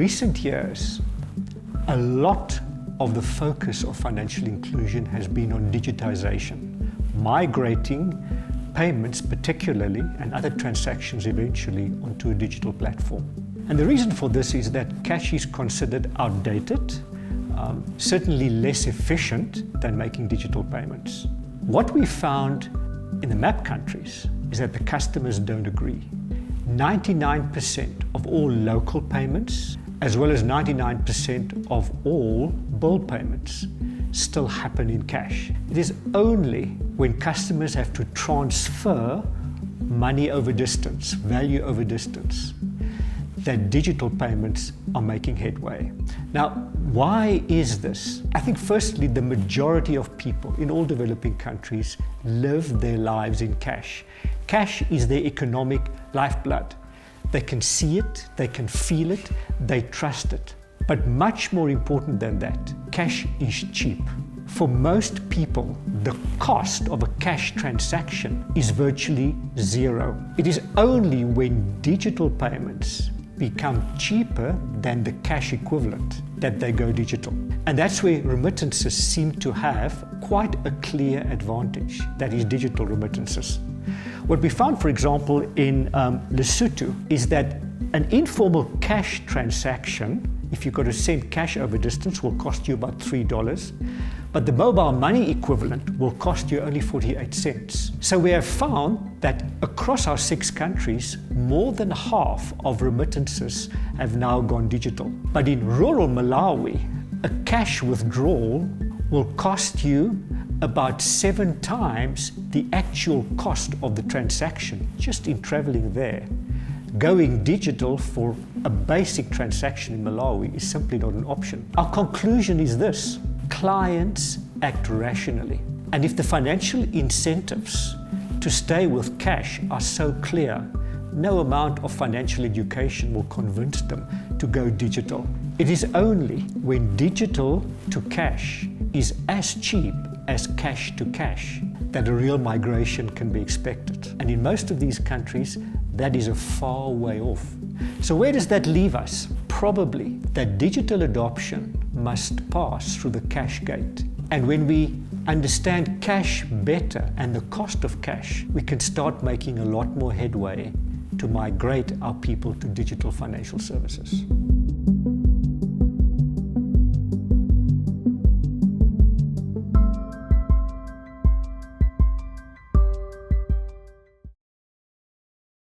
recent years, a lot of the focus of financial inclusion has been on digitization, migrating payments particularly and other transactions eventually onto a digital platform. And the reason for this is that cash is considered outdated, certainly less efficient than making digital payments. What we found in the MAP countries is that the customers don't agree. 99% of all local payments, as well as 99% of all bill payments, still happen in cash. It is only when customers have to transfer money over distance, value over distance, that digital payments are making headway. Now, why is this? I think firstly, the majority of people in all developing countries live their lives in cash. Cash is their economic lifeblood. They can see it, they can feel it, they trust it. But much more important than that, cash is cheap. For most people, the cost of a cash transaction is virtually zero. It is only when digital payments become cheaper than the cash equivalent that they go digital. And that's where remittances seem to have quite a clear advantage, that is digital remittances. What we found, for example, in Lesotho is that an informal cash transaction, if you've got to send cash over distance, will cost you about $3, but the mobile money equivalent will cost you only 48 cents. So we have found that across our 6 countries, more than half of remittances have now gone digital. But in rural Malawi, a cash withdrawal will cost you about 7 times the actual cost of the transaction just in traveling there. Going digital for a basic transaction in Malawi is simply not an option. Our conclusion is this: clients act rationally. And if the financial incentives to stay with cash are so clear, no amount of financial education will convince them to go digital. It is only when digital to cash is as cheap as cash to cash that a real migration can be expected. And in most of these countries, that is a far way off. So where does that leave us? Probably that digital adoption must pass through the cash gate. And when we understand cash better and the cost of cash, we can start making a lot more headway to migrate our people to digital financial services.